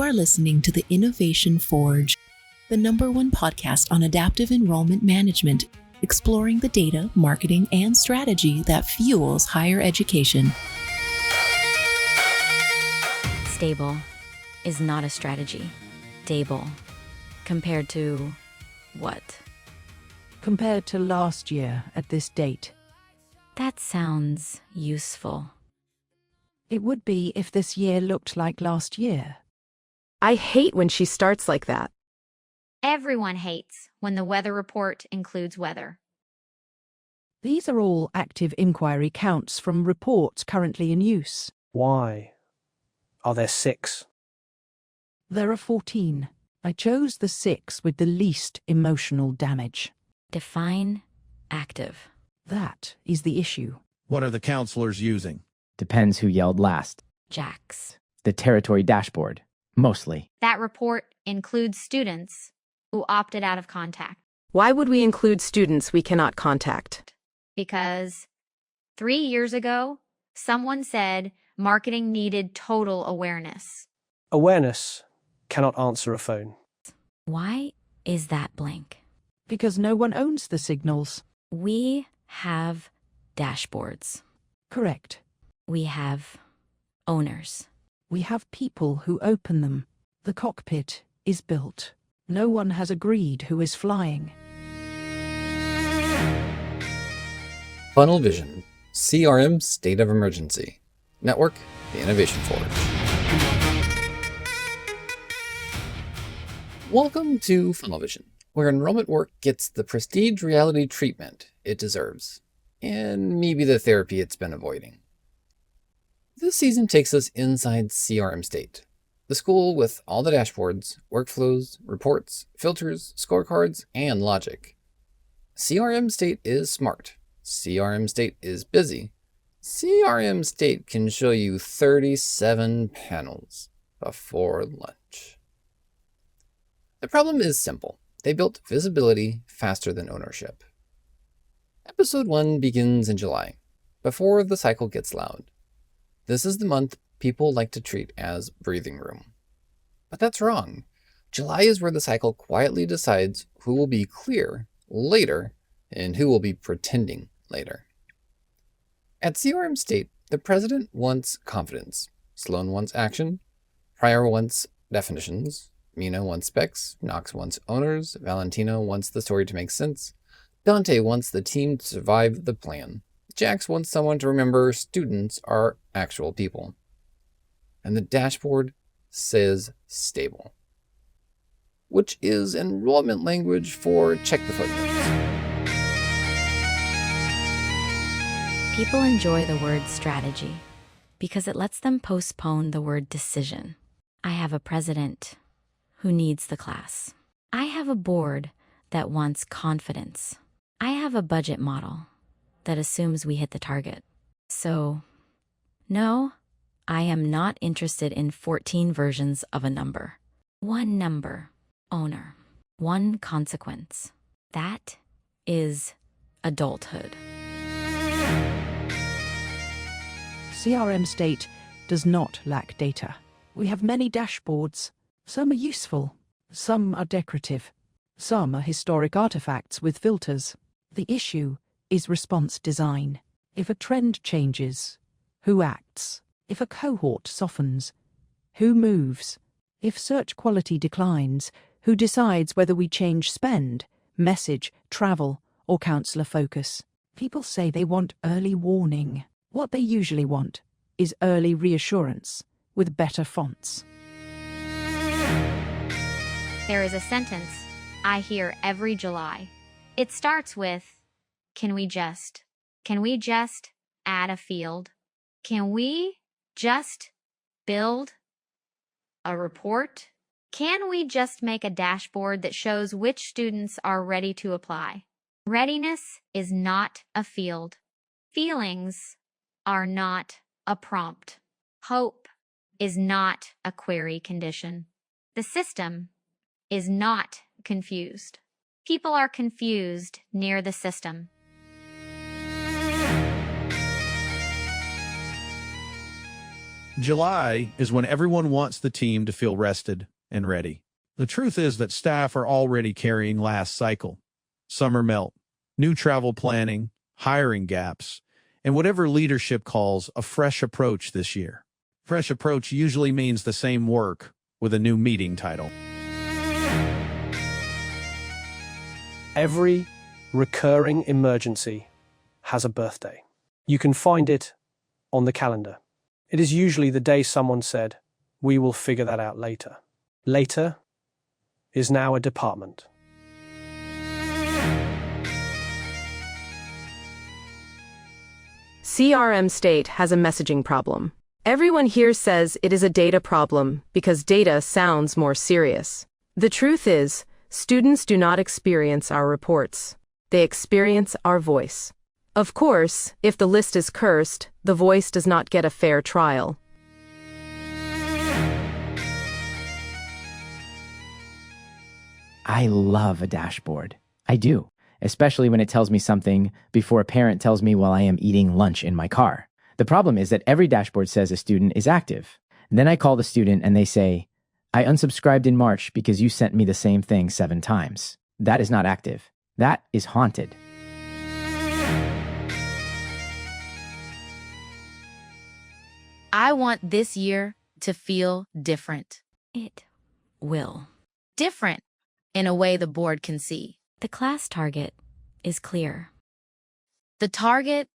are listening to the Innovation Forge, the #1 podcast on adaptive enrollment management, exploring the data, marketing, and strategy that fuels higher education. Stable is not a strategy. Stable. Compared to what? Compared to last year at this date. That sounds useful. It would be if this year looked like last year. I hate when she starts like that. Everyone hates when the weather report includes weather. These are all active inquiry counts from reports currently in use. Why? Are there 6? There are 14. I chose the 6 with the least emotional damage. Define active. That is the issue. What are the counselors using? Depends who yelled last. Jax. The territory dashboard, mostly. That report includes students who opted out of contact. Why would we include students we cannot contact? Because 3 years ago, someone said marketing needed total awareness. Awareness cannot answer a phone. Why is that blank? Because no one owns the signals. We have dashboards. Correct. We have owners. We have people who open them. The cockpit is built. No one has agreed who is flying. Funnel Vision, CRM State of Emergency. Network, the Innovation Forge. Welcome to Funnel Vision, where enrollment work gets the prestige reality treatment it deserves, and maybe the therapy it's been avoiding. This season takes us inside CRM State, the school with all the dashboards, workflows, reports, filters, scorecards, and logic. CRM State is smart. CRM State is busy. CRM State can show you 37 panels before lunch. The problem is simple. They built visibility faster than ownership. Episode 1 begins in July, before the cycle gets loud. This is the month people like to treat as breathing room. But that's wrong. July is where the cycle quietly decides who will be clear later and who will be pretending later. At CRM State, the president wants confidence. Sloane wants action. Priya wants definitions. Mina wants specs. Knox wants owners. Valentina wants the story to make sense. Dante wants the team to survive the plan. Jax wants someone to remember students are actual people. And the dashboard says stable, which is enrollment language for check the footnotes. People enjoy the word strategy because it lets them postpone the word decision. I have a president who needs the class. I have a board that wants confidence. I have a budget model that assumes we hit the target. So, no, I am not interested in 14 versions of a number. One number, owner, one consequence. That is adulthood. CRM State does not lack data. We have many dashboards. Some are useful. Some are decorative. Some are historic artifacts with filters. The issue is response design. If a trend changes, who acts? If a cohort softens, who moves? If search quality declines, who decides whether we change spend, message, travel, or counselor focus? People say they want early warning. What they usually want is early reassurance with better fonts. There is a sentence I hear every July. It starts with, Can we just add a field? Can we just build a report? Can we just make a dashboard that shows which students are ready to apply? Readiness is not a field. Feelings are not a prompt. Hope is not a query condition. The system is not confused. People are confused near the system. July is when everyone wants the team to feel rested and ready. The truth is that staff are already carrying last cycle, summer melt, new travel planning, hiring gaps, and whatever leadership calls a fresh approach this year. Fresh approach usually means the same work with a new meeting title. Every recurring emergency has a birthday. You can find it on the calendar. It is usually the day someone said, "We will figure that out later." Later is now a department. CRM State has a messaging problem. Everyone here says it is a data problem because data sounds more serious. The truth is, students do not experience our reports. They experience our voice. Of course, if the list is cursed, the voice does not get a fair trial. I love a dashboard. I do, especially when it tells me something before a parent tells me while I am eating lunch in my car. The problem is that every dashboard says a student is active. Then I call the student and they say, "I unsubscribed in March because you sent me the same thing 7 times. That is not active. That is haunted." I want this year to feel different. It will. Different in a way the board can see. The class target is clear. The target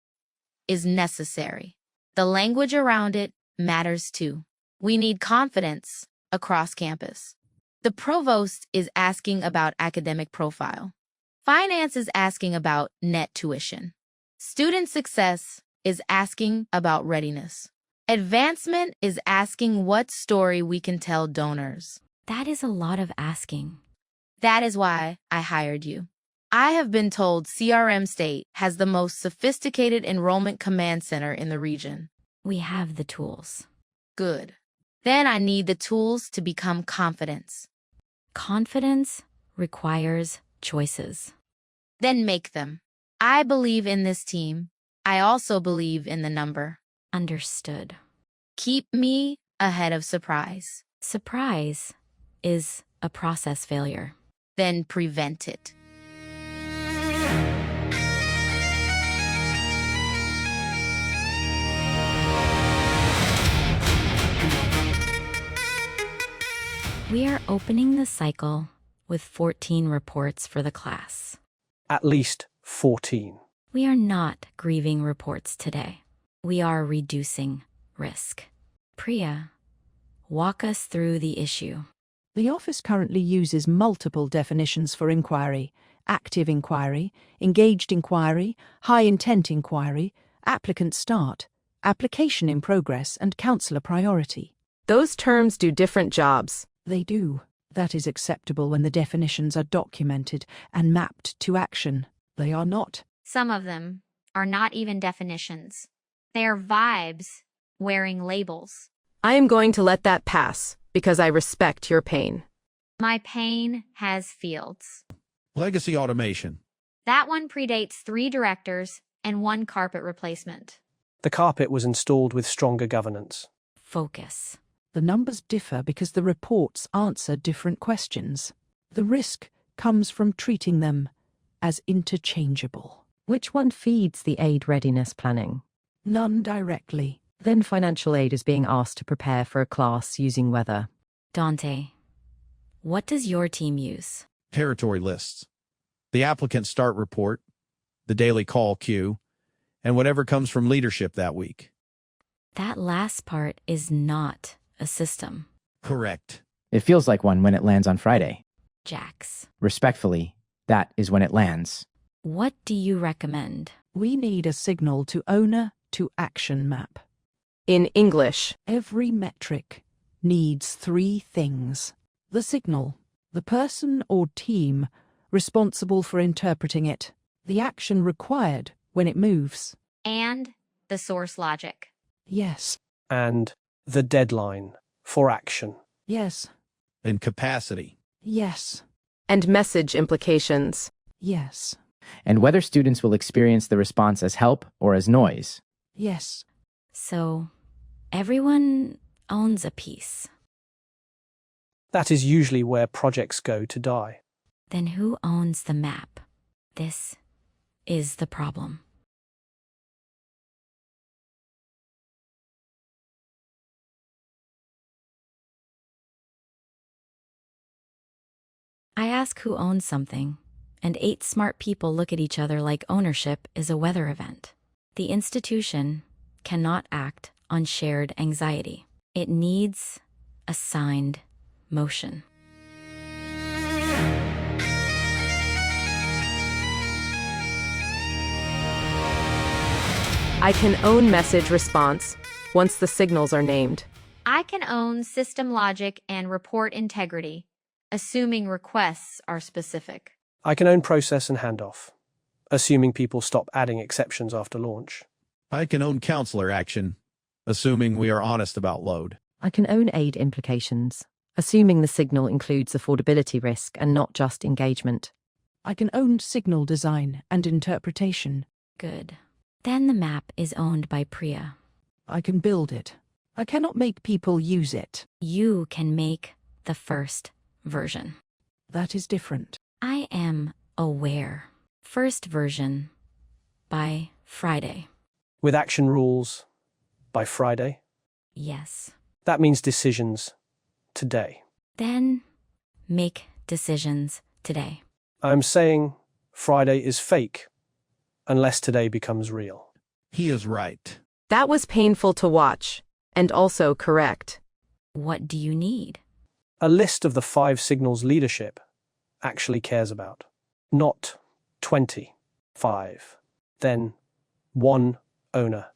is necessary. The language around it matters too. We need confidence across campus. The provost is asking about academic profile. Finance is asking about net tuition. Student success is asking about readiness. Advancement is asking what story we can tell donors. That is a lot of asking. That is why I hired you. I have been told CRM State has the most sophisticated enrollment command center in the region. We have the tools. Good. Then I need the tools to become confidence. Confidence requires choices. Then make them. I believe in this team. I also believe in the number. Understood. Keep me ahead of surprise. Surprise is a process failure. Then prevent it. We are opening the cycle with 14 reports for the class. At least 14. We are not grieving reports today. We are reducing risk. Priya, walk us through the issue. The office currently uses multiple definitions for inquiry: active inquiry, engaged inquiry, high-intent inquiry, applicant start, application in progress, and counselor priority. Those terms do different jobs. They do. That is acceptable when the definitions are documented and mapped to action. They are not. Some of them are not even definitions. They are vibes wearing labels. I am going to let that pass because I respect your pain. My pain has fields. Legacy automation. That one predates 3 directors and 1 carpet replacement. The carpet was installed with stronger governance. Focus. The numbers differ because the reports answer different questions. The risk comes from treating them as interchangeable. Which one feeds the aid readiness planning? None directly. Then financial aid is being asked to prepare for a class using weather. Dante, what does your team use? Territory lists. The applicant start report, the daily call queue, and whatever comes from leadership that week. That last part is not a system. Correct. It feels like one when it lands on Friday. Jax, Respectfully, that is when it lands. what do you recommend? We need a signal to owner to action map. In English, Every metric needs 3 things: the signal, the person or team responsible for interpreting it, the action required when it moves. And the source logic. Yes, And the deadline for action. yes, And capacity. yes, and message implications. yes, And whether students will experience the response as help or as noise. yes. So, Everyone owns a piece. That is usually where projects go to die. Then who owns the map? This is the problem. I ask who owns something, and 8 smart people look at each other like ownership is a weather event. The institution cannot act on shared anxiety. It needs assigned motion. I can own message response once the signals are named. I can own system logic and report integrity, assuming requests are specific. I can own process and handoff, assuming people stop adding exceptions after launch. I can own counselor action, assuming we are honest about load. I can own aid implications, assuming the signal includes affordability risk and not just engagement. I can own signal design and interpretation. Good. Then the map is owned by Priya. I can build it. I cannot make people use it. You can make the first version. That is different. I am aware. First version by Friday. With action rules by Friday. Yes. That means decisions today. Then make decisions today. I'm saying Friday is fake unless today becomes real. He is right. That was painful to watch, and also correct. What do you need? A list of the 5 signals leadership actually cares about. Not 25. Then 1 owner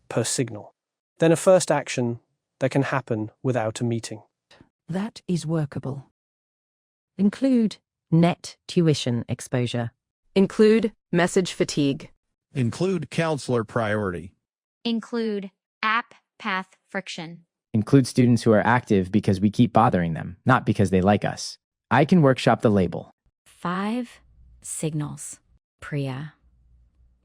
per signal. Then a first action that can happen without a meeting. That is workable. Include net tuition exposure. Include message fatigue. Include counselor priority. Include app path friction. Include students who are active because we keep bothering them, not because they like us. I can workshop the label. 5 signals. Priya.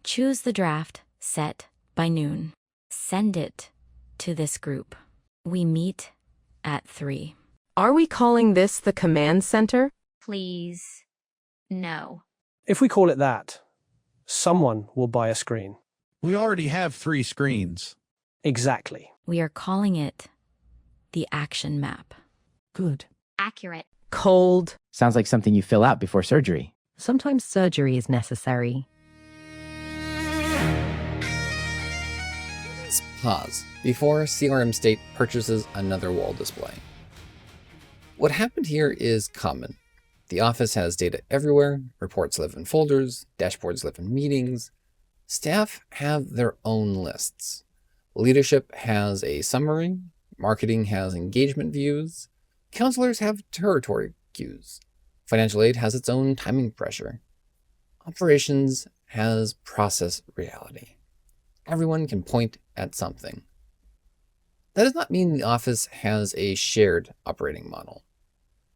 Choose the draft set by noon. Send it to this group. We meet at 3. Are we calling this the command center? Please. No. If we call it that, someone will buy a screen. We already have 3 screens. Exactly. We are calling it the action map. Good. Accurate. Cold. Sounds like something you fill out before surgery. Sometimes surgery is necessary. Let's pause before CRM State purchases another wall display. What happened here is common. The office has data everywhere, reports live in folders, dashboards live in meetings. Staff have their own lists. Leadership has a summary, marketing has engagement views, counselors have territory queues, financial aid has its own timing pressure, operations has process reality. Everyone can point at something. That does not mean the office has a shared operating model.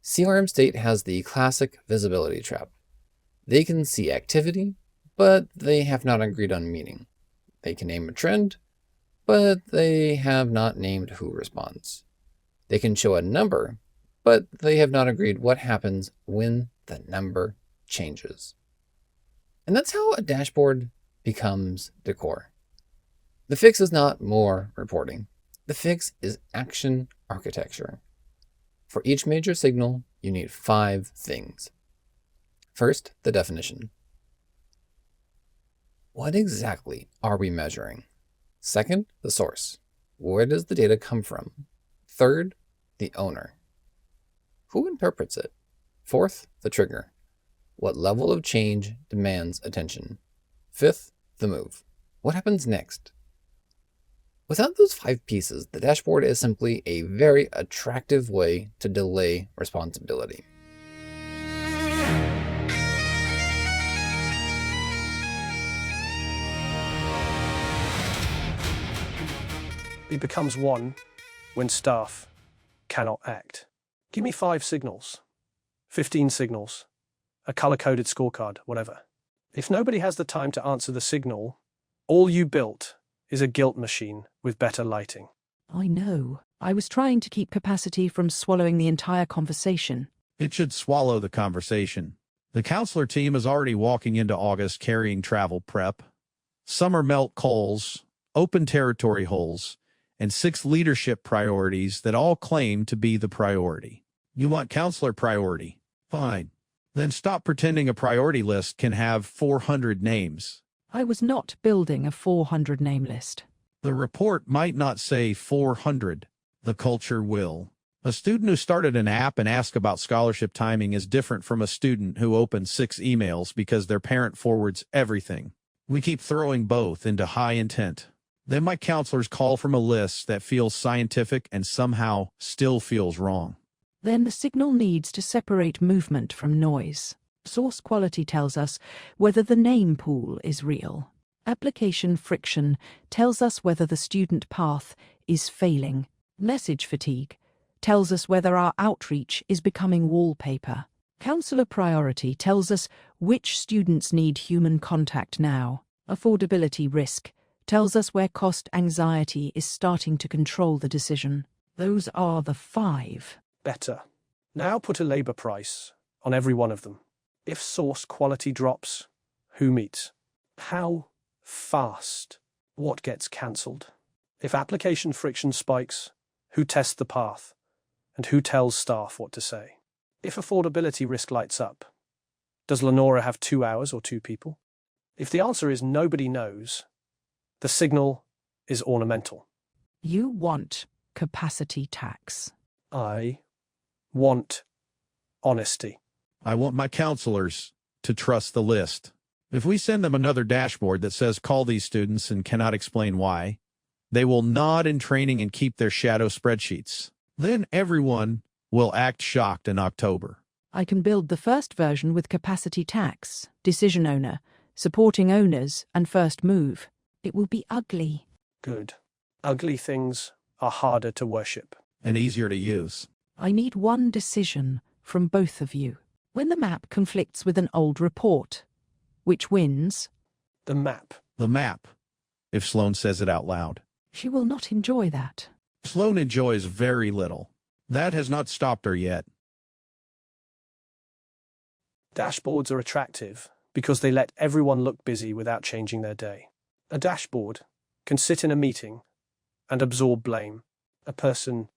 CRM State has the classic visibility trap. They can see activity, but they have not agreed on meaning. They can name a trend, but they have not named who responds. They can show a number, but they have not agreed what happens when the number changes. And that's how a dashboard becomes decor. The fix is not more reporting. The fix is action architecture. For each major signal, you need 5 things. First, the definition. What exactly are we measuring? Second, the source. Where does the data come from? Third, the owner. Who interprets it? Fourth, the trigger. What level of change demands attention? Fifth, the move. What happens next? Without those 5 pieces, the dashboard is simply a very attractive way to delay responsibility. It becomes 1 when staff cannot act. Give me 5 signals, 15 signals, a color-coded scorecard, whatever. If nobody has the time to answer the signal, all you built is a guilt machine with better lighting. I know. I was trying to keep capacity from swallowing the entire conversation. It should swallow the conversation. The counselor team is already walking into August carrying travel prep, summer melt coals, open territory holes, and 6 leadership priorities that all claim to be the priority. You want counselor priority? Fine. Then stop pretending a priority list can have 400 names. I was not building a 400 name list. The report might not say 400. The culture will. A student who started an app and asked about scholarship timing is different from a student who opened 6 emails because their parent forwards everything. We keep throwing both into high intent. Then my counselors call from a list that feels scientific and somehow still feels wrong. Then the signal needs to separate movement from noise. Source quality tells us whether the name pool is real. Application friction tells us whether the student path is failing. Message fatigue tells us whether our outreach is becoming wallpaper. Counselor priority tells us which students need human contact now. Affordability risk tells us where cost anxiety is starting to control the decision. Those are the 5. Better. Now put a labor price on every one of them. If source quality drops, who meets? How fast? What gets cancelled? If application friction spikes, who tests the path? And who tells staff what to say? If affordability risk lights up, does Lenora have 2 hours or 2 people? If the answer is nobody knows, the signal is ornamental. You want capacity tax. I want honesty. I want my counselors to trust the list. If we send them another dashboard that says call these students and cannot explain why, they will nod in training and keep their shadow spreadsheets. Then everyone will act shocked in October. I can build the first version with capacity tax, decision owner, supporting owners, and first move. It will be ugly. Good. Ugly things are harder to worship. And easier to use. I need one decision from both of you. When the map conflicts with an old report, which wins? The map. The map, if Sloane says it out loud. She will not enjoy that. Sloane enjoys very little. That has not stopped her yet. Dashboards are attractive because they let everyone look busy without changing their day. A dashboard can sit in a meeting and absorb blame. A person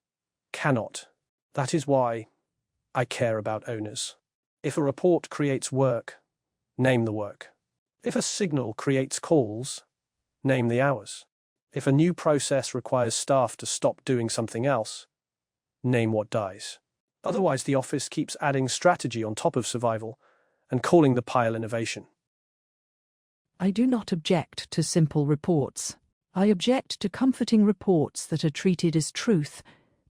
cannot. That is why I care about owners. If a report creates work, name the work. If a signal creates calls, name the hours. If a new process requires staff to stop doing something else, name what dies. Otherwise, the office keeps adding strategy on top of survival and calling the pile innovation. I do not object to simple reports. I object to comforting reports that are treated as truth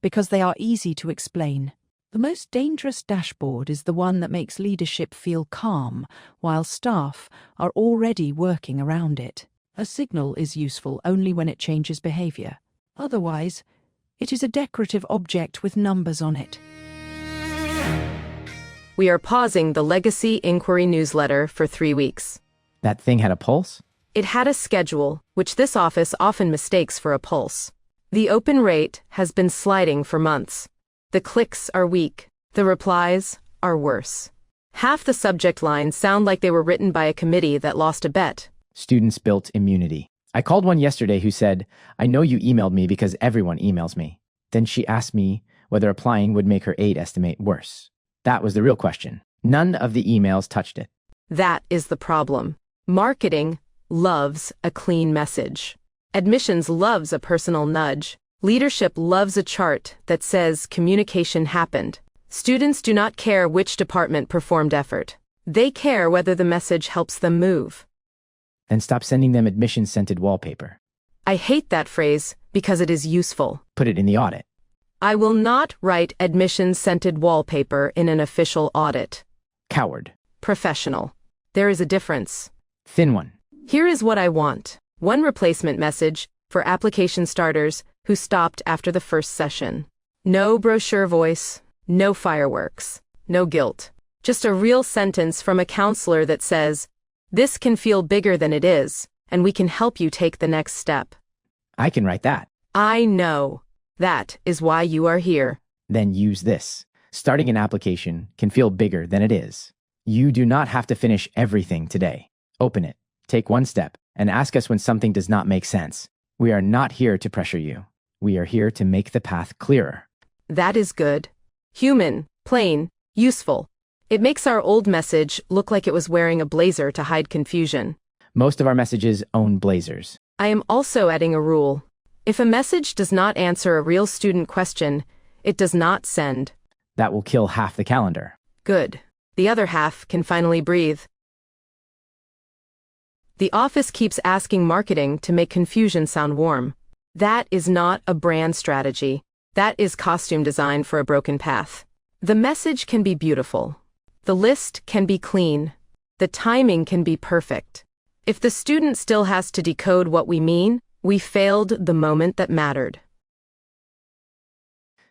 because they are easy to explain. The most dangerous dashboard is the one that makes leadership feel calm while staff are already working around it. A signal is useful only when it changes behavior. Otherwise, it is a decorative object with numbers on it. We are pausing the Legacy Inquiry newsletter for 3 weeks. That thing had a pulse? It had a schedule, which this office often mistakes for a pulse. The open rate has been sliding for months. The clicks are weak. The replies are worse. Half the subject lines sound like they were written by a committee that lost a bet. Students built immunity. I called one yesterday who said, I know you emailed me because everyone emails me. Then she asked me whether applying would make her aid estimate worse. That was the real question. None of the emails touched it. That is the problem. Marketing loves a clean message. Admissions loves a personal nudge. Leadership loves a chart that says communication happened. Students do not care which department performed effort. They care whether the message helps them move. Then stop sending them admission-scented wallpaper. I hate that phrase because it is useful. Put it in the audit. I will not write admission-scented wallpaper in an official audit. Coward. Professional. There is a difference. Thin one. Here is what I want. One replacement message for application starters who stopped after the first session. No brochure voice, no fireworks, no guilt. Just a real sentence from a counselor that says, "This can feel bigger than it is, and we can help you take the next step." I can write that. I know. That is why you are here. Then use this. Starting an application can feel bigger than it is. You do not have to finish everything today. Open it, take one step, and ask us when something does not make sense. We are not here to pressure you. We are here to make the path clearer. That is good. Human, plain, useful. It makes our old message look like it was wearing a blazer to hide confusion. Most of our messages own blazers. I am also adding a rule. If a message does not answer a real student question, it does not send. That will kill half the calendar. Good. The other half can finally breathe. The office keeps asking marketing to make confusion sound warm. That is not a brand strategy. That is costume design for a broken path. The message can be beautiful. The list can be clean. The timing can be perfect. If the student still has to decode what we mean, we failed the moment that mattered.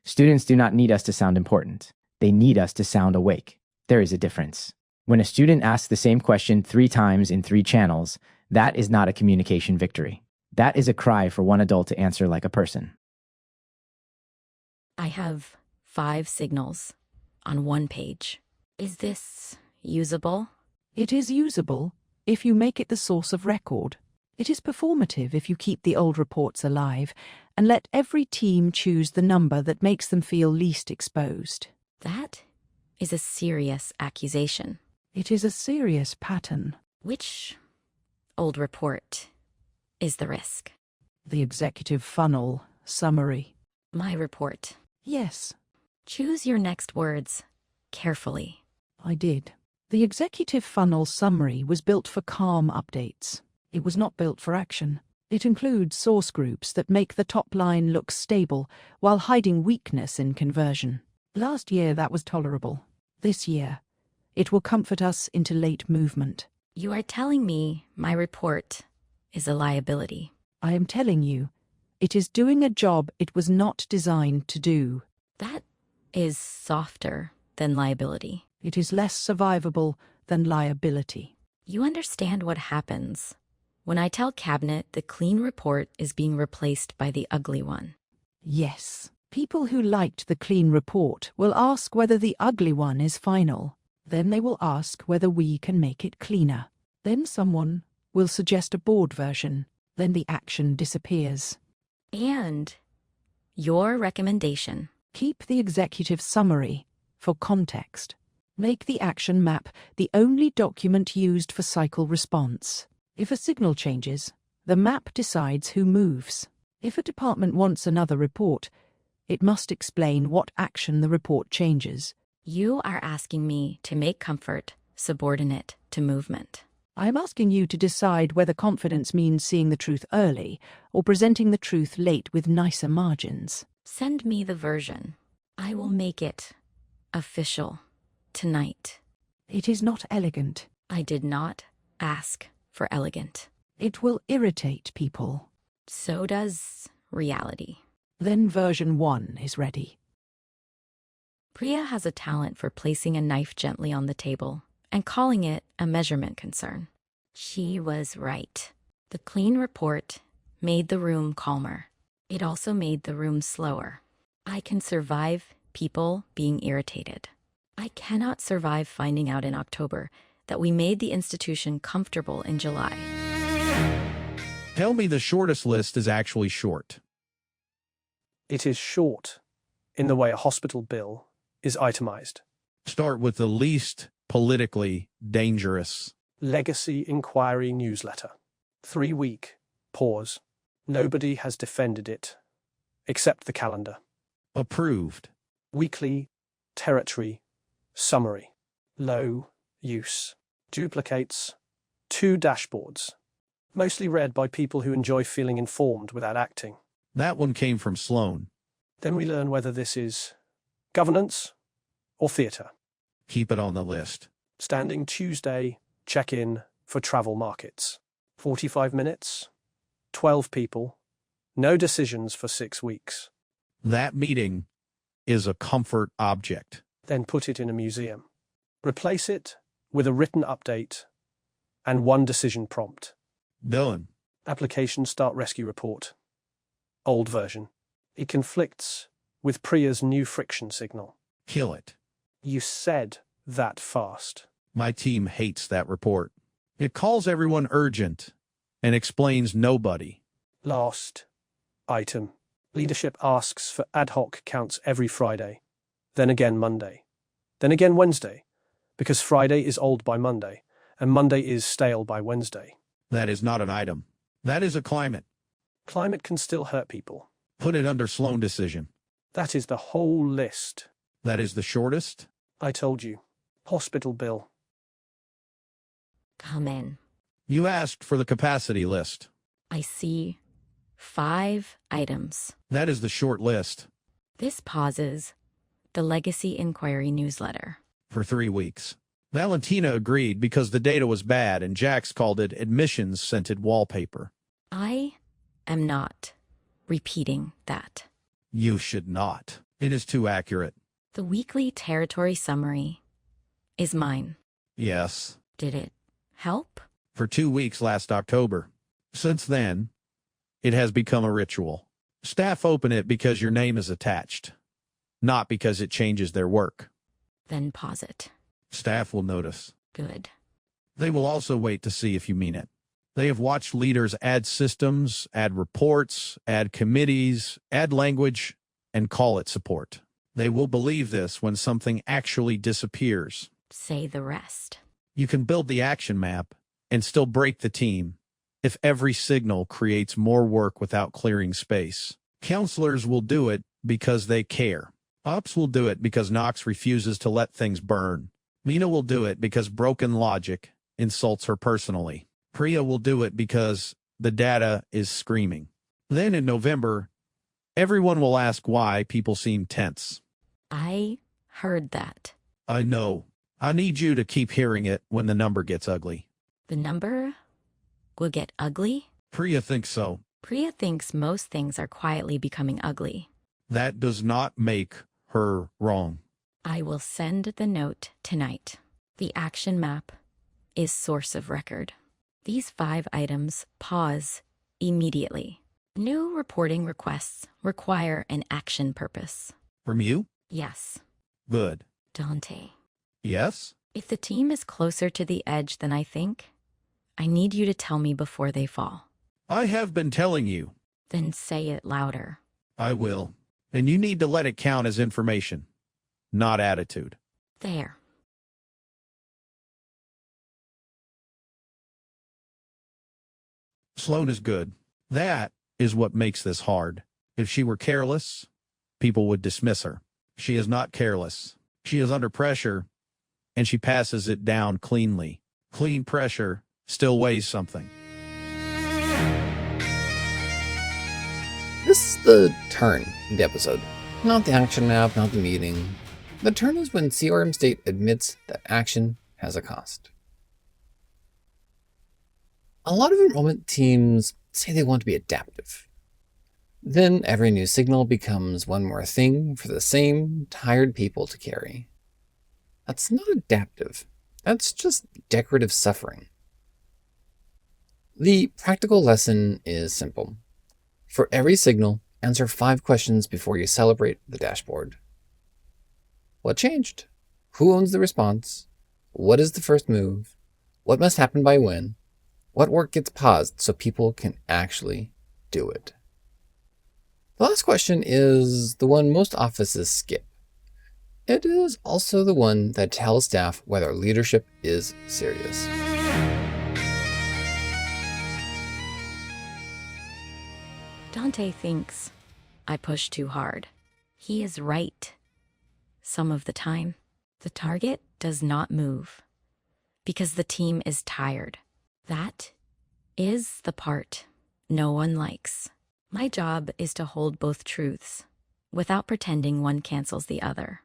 Students do not need us to sound important. They need us to sound awake. There is a difference. When a student asks the same question 3 times in 3 channels, that is not a communication victory. That is a cry for one adult to answer like a person. I have 5 signals on 1 page. Is this usable? It is usable if you make it the source of record. It is performative if you keep the old reports alive and let every team choose the number that makes them feel least exposed. That is a serious accusation. It is a serious pattern. Which old report is the risk? The executive funnel summary. My report. Yes, Choose your next words carefully. I did. The executive funnel summary was built for calm updates. It was not built for action. It includes source groups that make the top line look stable while hiding weakness in conversion. Last year that was tolerable. This year, it will comfort us into late movement. You are telling me my report is a liability. I am telling you, it is doing a job it was not designed to do. That is softer than liability. It is less survivable than liability. You understand what happens when I tell Cabinet the clean report is being replaced by the ugly one. Yes. People who liked the clean report will ask whether the ugly one is final. Then they will ask whether we can make it cleaner. Then someone will suggest a board version. Then the action disappears. And your recommendation. Keep the executive summary for context. Make the action map the only document used for cycle response. If a signal changes, the map decides who moves. If a department wants another report, it must explain what action the report changes. You are asking me to make comfort subordinate to movement. I am asking you to decide whether confidence means seeing the truth early or presenting the truth late with nicer margins. Send me the version. I will make it official tonight. It is not elegant. I did not ask for elegant. It will irritate people. So does reality. Then version 1 is ready. Priya has a talent for placing a knife gently on the table and calling it a measurement concern. She was right. The clean report made the room calmer. It also made the room slower. I can survive people being irritated. I cannot survive finding out in October that we made the institution comfortable in July. Tell me the shortest list is actually short. It is short in the way a hospital bill is itemized. Start with the least politically dangerous. Legacy Inquiry Newsletter. 3-week pause. Nobody has defended it, except the calendar. Approved. Weekly Territory Summary. Low use. Duplicates 2 dashboards. Mostly read by people who enjoy feeling informed without acting. That one came from Sloane. Then we learn whether this is governance or theatre. Keep it on the list. Standing Tuesday, check-in for travel markets. 45 minutes, 12 people, no decisions for 6 weeks. That meeting is a comfort object. Then put it in a museum. Replace it with a written update and 1 decision prompt. Done. Application Start Rescue Report. Old version. It conflicts with Priya's new friction signal. Kill it. You said that fast. My team hates that report. It calls everyone urgent and explains nobody. Last item. Leadership asks for ad hoc counts every Friday, then again Monday, then again Wednesday, because Friday is old by Monday, and Monday is stale by Wednesday. That is not an item. That is a climate. Climate can still hurt people. Put it under Sloane decision. That is the whole list. That is the shortest. I told you. Hospital bill. Come in. You asked for the capacity list. I see 5 items. That is the short list. This pauses the Legacy Inquiry newsletter. For 3 weeks. Valentina agreed because the data was bad and Jax called it admissions-scented wallpaper. I am not repeating that. You should not. It is too accurate. The weekly territory summary is mine. Yes. Did it help? For 2 weeks last October. Since then, it has become a ritual. Staff open it because your name is attached, not because it changes their work. Then pause it. Staff will notice. Good. They will also wait to see if you mean it. They have watched leaders add systems, add reports, add committees, add language, and call it support. They will believe this when something actually disappears. Say the rest. You can build the action map and still break the team if every signal creates more work without clearing space. Counselors will do it because they care. Ops will do it because Knox refuses to let things burn. Mina will do it because broken logic insults her personally. Priya will do it because the data is screaming. Then in November, everyone will ask why people seem tense. I heard that. I know. I need you to keep hearing it when the number gets ugly. The number will get ugly? Priya thinks so. Priya thinks most things are quietly becoming ugly. That does not make her wrong. I will send the note tonight. The action map is source of record. These 5 items pause immediately. New reporting requests require an action purpose. From you? Yes. Good. Dante. Yes? If the team is closer to the edge than I think, I need you to tell me before they fall. I have been telling you. Then say it louder. I will. And you need to let it count as information, not attitude. There. Sloane is good. That is what makes this hard. If she were careless, people would dismiss her. She is not careless. She is under pressure, and she passes it down cleanly. Clean pressure still weighs something. This is the turn in the episode. Not the action map, not the meeting. The turn is when CRM State admits that action has a cost. A lot of enrollment teams say they want to be adaptive. Then every new signal becomes one more thing for the same tired people to carry. That's not adaptive. That's just decorative suffering. The practical lesson is simple. For every signal, answer 5 questions before you celebrate the dashboard. What changed? Who owns the response? What is the first move? What must happen by when? What work gets paused so people can actually do it? The last question is the one most offices skip. It is also the one that tells staff whether leadership is serious. Dante thinks I push too hard. He is right. Some of the time, the target does not move because the team is tired. That is the part no one likes. My job is to hold both truths without pretending one cancels the other.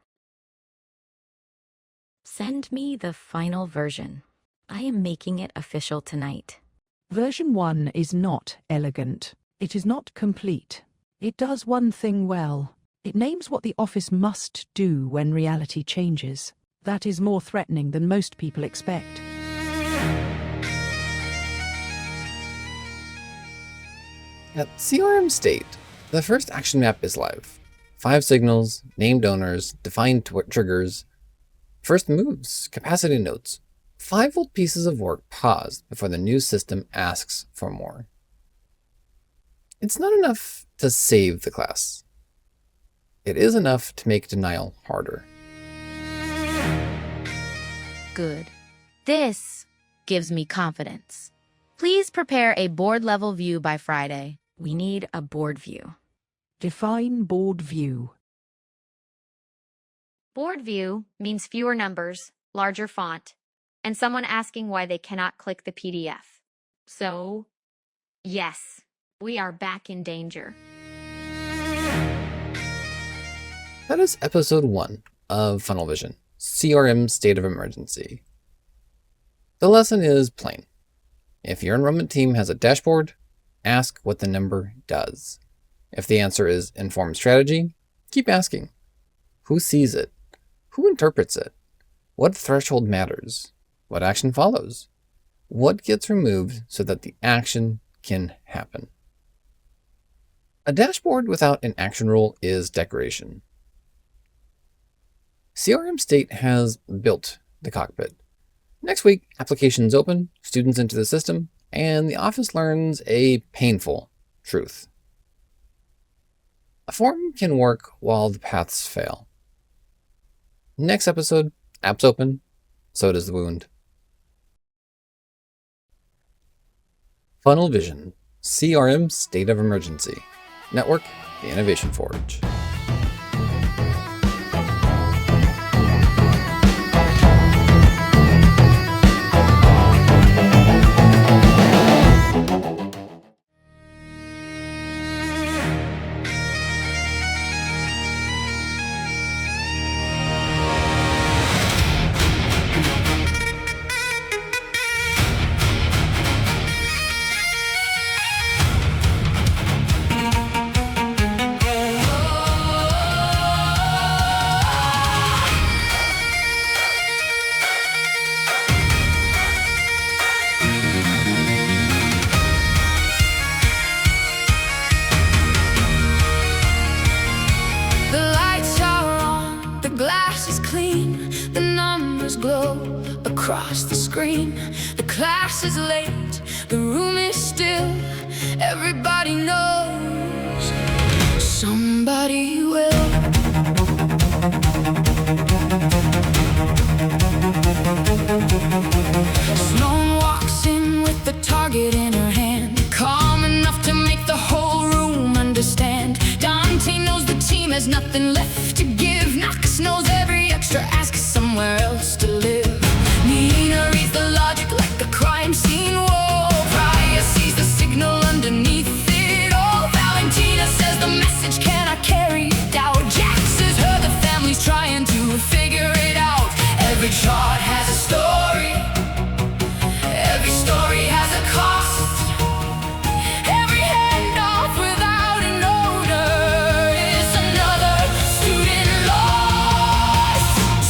Send me the final version. I am making it official tonight. Version 1 is not elegant. It is not complete. It does one thing well. It names what the office must do when reality changes. That is more threatening than most people expect. At CRM State, The first action map is live. 5 signals, named owners, defined triggers, first moves, capacity notes. 5 old pieces of work paused before the new system asks for more. It's not enough to save the class. It is enough to make denial harder. Good. This gives me confidence. Please prepare a board-level view by Friday. We need a board view. Define board view. Board view means fewer numbers, larger font, and someone asking why they cannot click the PDF. So, yes, we are back in danger. That is episode 1 of Funnel Vision, CRM State of Emergency. The lesson is plain. If your enrollment team has a dashboard, ask what the number does. If the answer is informed strategy, keep asking. Who sees it? Who interprets it? What threshold matters? What action follows? What gets removed so that the action can happen? A dashboard without an action rule is decoration. CRM State has built the Cockpit. Next week, applications open, students into the system, and the office learns a painful truth. A form can work while the paths fail. Next episode, apps open, so does the wound. Funnel Vision, CRM State of Emergency. Network, the Innovation Forge. Across the screen, the class is late, the room is still, everybody knows somebody will. Sloane walks in with the target in her hand, calm enough to make the whole room understand. Dante knows the team has nothing left to give. Knox knows every extra ask is somewhere else to live. Mina reads the logic like a crime scene wall. Priya sees the signal underneath it all. Valentina says the message cannot carry doubt. Jack says her the family's trying to figure it out. Every chart has a story. Every story has a cost. Every handoff without an owner is another student loss.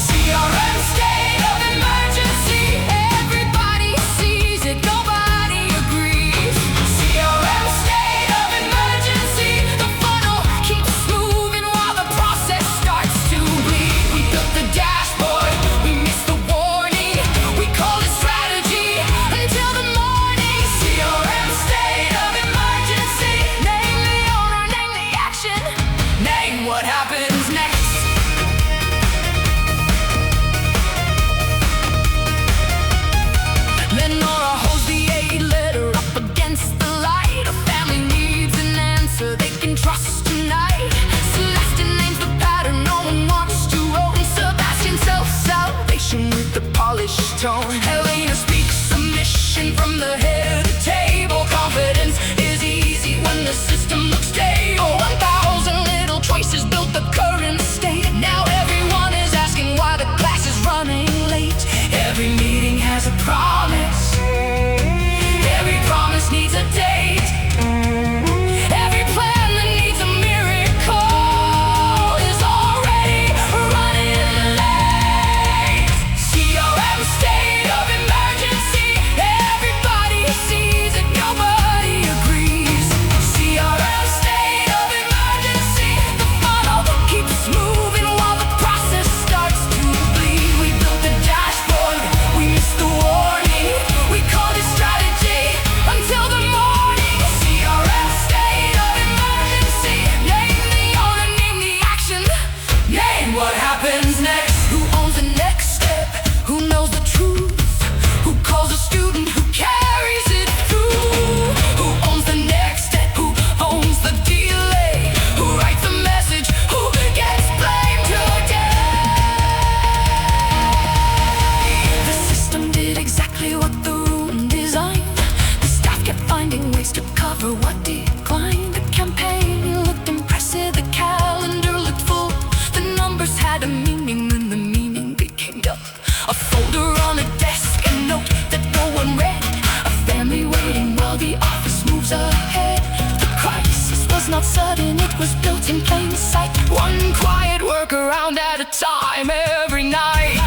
CRM State of Emergency. Everybody sees it, nobody agrees. CRM State of Emergency. The funnel keeps moving while the process starts to bleed. We built the dashboard, we missed the warning. We call it strategy until the morning. CRM State of Emergency. Name the owner, name the action, name what happens next. Lenora holds the A letter up against the light. A family needs an answer they can trust tonight. Celeste names the pattern no one wants to own. Sebastian sells salvation with the polished tone. Helena speaks submission from the head of the table. Confidence is easy when the system looks stable. 1,000 little choices built the current state. Now everyone is asking why the class is running late. Every meeting has a promise. Every promise needs a date. Every plan that needs a miracle is already running late. CRM State of was built in plain sight. One quiet workaround at a time every night.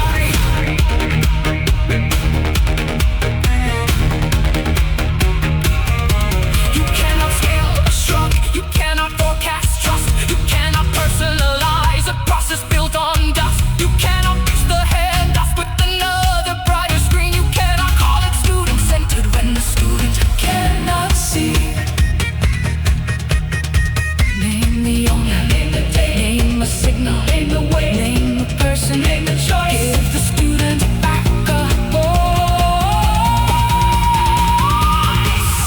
You cannot scale a shrug, you cannot forecast trust, you cannot personalize a process built on dust. You cannot fix the handoff with another brighter screen. You cannot call it student-centered when the student cannot see. Name the owner, name the day, name a signal, name the way, name a person, name the choice. Give the student back a voice.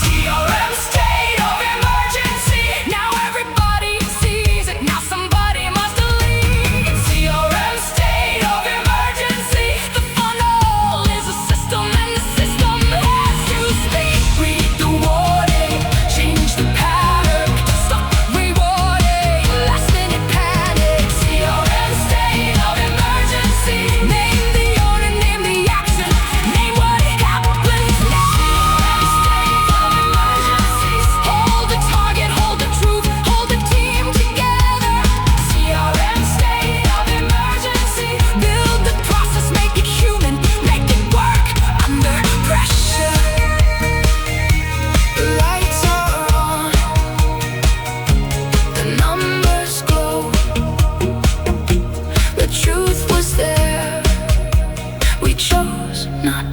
CRM state of emergency. Now everybody sees it. Now somebody must lead. CRM state of emergency. The funnel is a system and the system has to speak. Read the warning, change the pattern, stop rewarding last minute panic. CRM state of emergency. Name the owner, name the action, name what happens now. CRM state of emergency. Hold the target, hold the truth, hold the team together. CRM state of emergency. Build the process, make it human, make it work under pressure. The lights are on, the numbers glow. The truth was there, we chose not